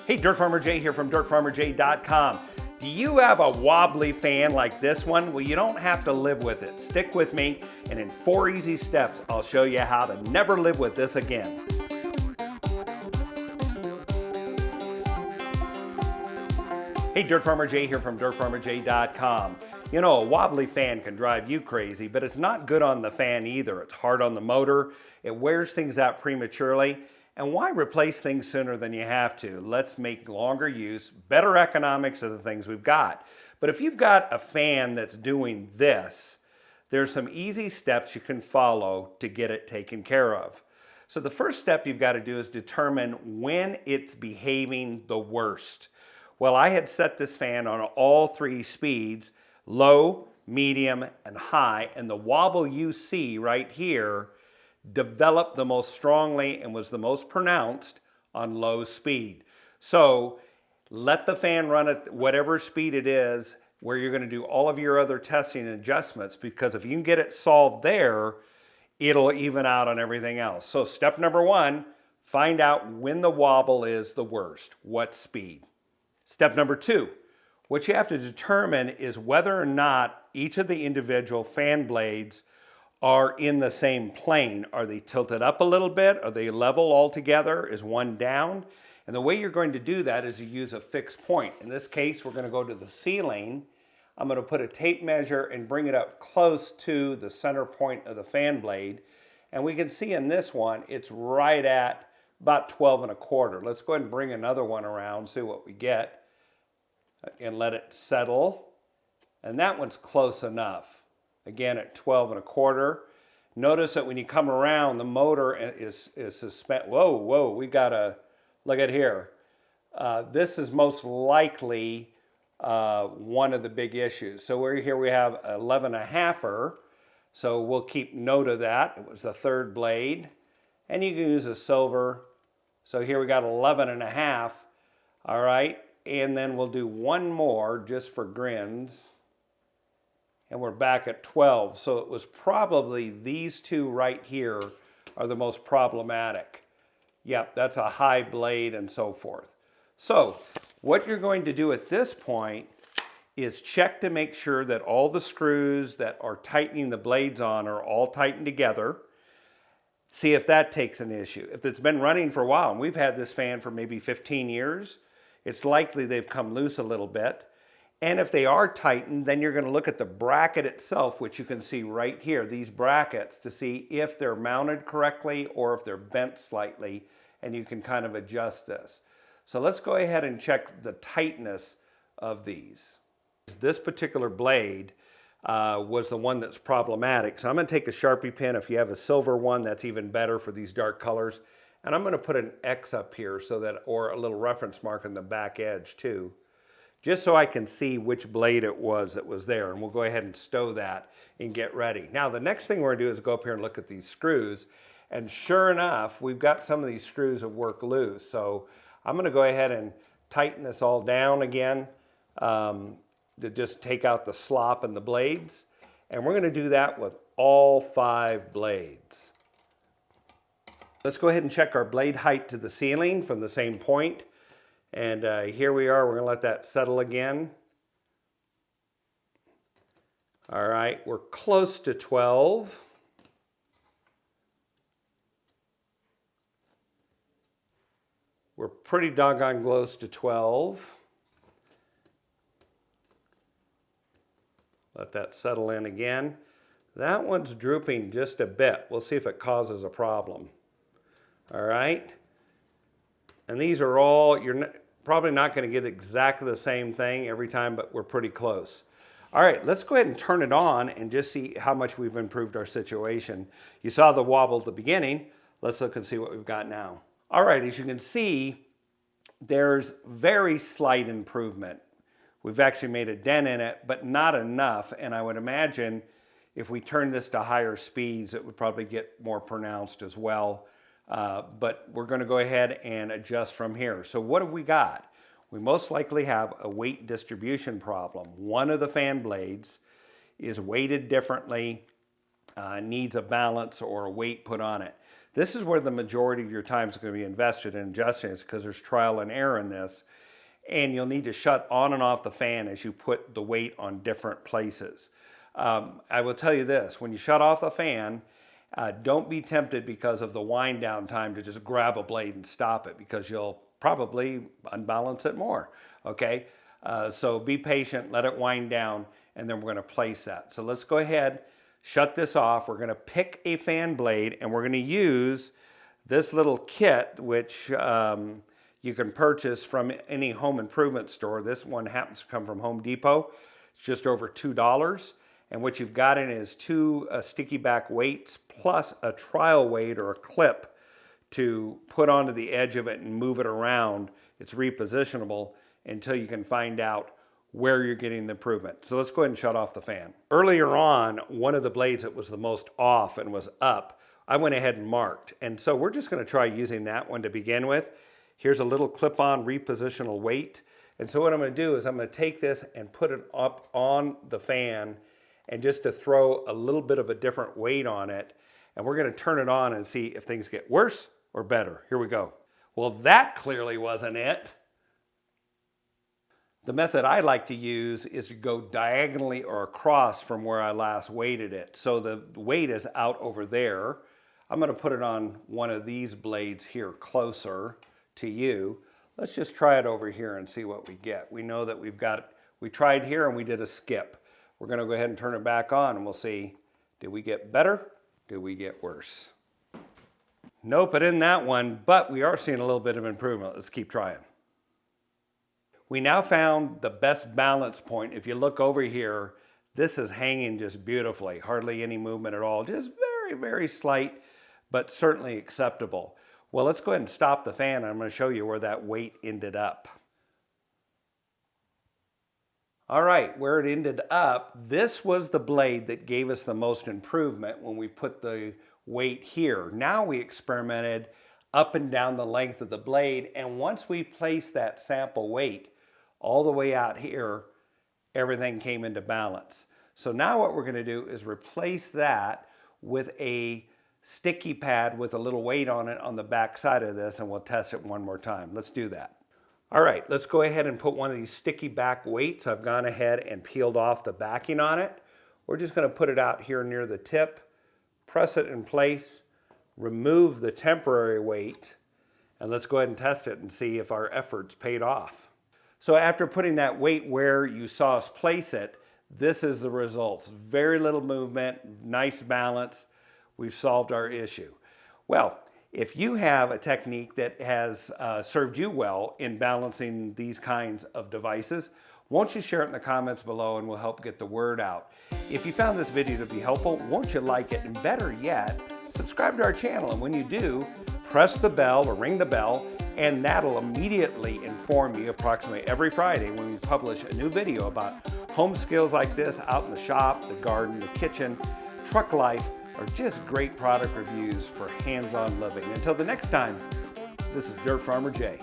Hey, DirtFarmer Jay here from DirtFarmerJay.com. Do you have a wobbly fan like this one? Well, you don't have to live with it. Stick with me, and in 4 easy steps, I'll show you how to never live with this again. Hey, DirtFarmer Jay here from DirtFarmerJay.com. You know, a wobbly fan can drive you crazy, but it's not good on the fan either. It's hard on the motor, it wears things out prematurely, and why replace things sooner than you have to? Let's make longer use, better economics of the things we've got. But if you've got a fan that's doing this, there's some easy steps you can follow to get it taken care of. So the first step you've got to do is determine when it's behaving the worst. Well, I had set this fan on all 3 speeds, low, medium, and high, and the wobble you see right here developed the most strongly and was the most pronounced on low speed. So let the fan run at whatever speed it is where you're going to do all of your other testing and adjustments, because if you can get it solved there, it'll even out on everything else. So step number 1, find out when the wobble is the worst, what speed. Step number 2, what you have to determine is whether or not each of the individual fan blades are in the same plane. Are they tilted up a little bit? Are they level altogether? Is one down? And the way you're going to do that is you use a fixed point. In this case, we're going to go to the ceiling. I'm going to put a tape measure and bring it up close to the center point of the fan blade. And we can see in this one, it's right at about 12 1/4. Let's go ahead and bring another one around, see what we get, and let it settle. And that one's close enough. Again at 12 1/4. Notice that when you come around, the motor is suspended. Whoa, we got a, look at here. This is most likely one of the big issues. So here we have 11 1/2. So we'll keep note of that. It was the 3rd blade. And you can use a silver. So here we got 11 1/2. All right. And then we'll do one more just for grins. And we're back at 12. So it was probably these 2 right here are the most problematic. Yep, that's a high blade and so forth. So what you're going to do at this point is check to make sure that all the screws that are tightening the blades on are all tightened together. See if that takes an issue. If it's been running for a while, and we've had this fan for maybe 15 years, it's likely they've come loose a little bit. And if they are tightened, then you're going to look at the bracket itself, which you can see right here, these brackets, to see if they're mounted correctly or if they're bent slightly, and you can kind of adjust this. So let's go ahead and check the tightness of these. This particular blade was the one that's problematic. So I'm going to take a Sharpie pen. If you have a silver one, that's even better for these dark colors. And I'm going to put an X up here so that, or a little reference mark on the back edge too, just so I can see which blade it was that was there. And we'll go ahead and stow that and get ready. Now, the next thing we're gonna do is go up here and look at these screws. And sure enough, we've got some of these screws that work loose. So I'm gonna go ahead and tighten this all down again to just take out the slop in the blades. And we're gonna do that with all 5 blades. Let's go ahead and check our blade height to the ceiling from the same point. And here we are, we're going to let that settle again. All right, we're close to 12. We're pretty doggone close to 12. Let that settle in again. That one's drooping just a bit. We'll see if it causes a problem. All right. And these are all, you're probably not going to get exactly the same thing every time, but we're pretty close. All right, let's go ahead and turn it on and just see how much we've improved our situation. You saw the wobble at the beginning. Let's look and see what we've got now. All right, as you can see, there's very slight improvement. We've actually made a dent in it, but not enough. And I would imagine if we turn this to higher speeds, it would probably get more pronounced as well. But we're going to go ahead and adjust from here. So what have we got? We most likely have a weight distribution problem. One of the fan blades is weighted differently, needs a balance or a weight put on it. This is where the majority of your time is going to be invested in adjusting this, because there's trial and error in this. And you'll need to shut on and off the fan as you put the weight on different places. I will tell you this, when you shut off the fan, don't be tempted because of the wind down time to just grab a blade and stop it, because you'll probably unbalance it more, okay? So be patient, let it wind down, and then we're gonna place that. So let's go ahead, shut this off. We're gonna pick a fan blade, and we're gonna use this little kit, which you can purchase from any home improvement store. This one happens to come from Home Depot. It's just over $2. And what you've got in is two sticky back weights plus a trial weight or a clip to put onto the edge of it and move it around. It's repositionable until you can find out where you're getting the improvement. So let's go ahead and shut off the fan. Earlier on, one of the blades that was the most off and was up, I went ahead and marked. And so we're just gonna try using that one to begin with. Here's a little clip-on repositional weight. And so what I'm gonna do is I'm gonna take this and put it up on the fan, and just to throw a little bit of a different weight on it. And we're gonna turn it on and see if things get worse or better. Here we go. Well, that clearly wasn't it. The method I like to use is to go diagonally or across from where I last weighted it. So the weight is out over there. I'm gonna put it on one of these blades here closer to you. Let's just try it over here and see what we get. We know that we tried here and we did a skip. We're gonna go ahead and turn it back on and we'll see, did we get better? Did we get worse? Nope, it isn't that one, but we are seeing a little bit of improvement. Let's keep trying. We now found the best balance point. If you look over here, this is hanging just beautifully. Hardly any movement at all. Just very, very slight, but certainly acceptable. Well, let's go ahead and stop the fan. I'm gonna show you where that weight ended up. All right, where it ended up, this was the blade that gave us the most improvement when we put the weight here. Now we experimented up and down the length of the blade, and once we placed that sample weight all the way out here, everything came into balance. So now what we're gonna do is replace that with a sticky pad with a little weight on it on the back side of this, and we'll test it one more time. Let's do that. All right, let's go ahead and put one of these sticky back weights. I've gone ahead and peeled off the backing on it. We're just gonna put it out here near the tip, press it in place, remove the temporary weight, and let's go ahead and test it and see if our efforts paid off. So after putting that weight where you saw us place it, this is the results. Very little movement, nice balance. We've solved our issue. Well, if you have a technique that has served you well in balancing these kinds of devices, won't you share it in the comments below and we'll help get the word out. If you found this video to be helpful, won't you like it? And better yet, subscribe to our channel. And when you do, press the bell or ring the bell, and that'll immediately inform you approximately every Friday when we publish a new video about home skills like this out in the shop, the garden, the kitchen, truck life, or just great product reviews for hands-on living. Until the next time, this is DirtFarmer Jay.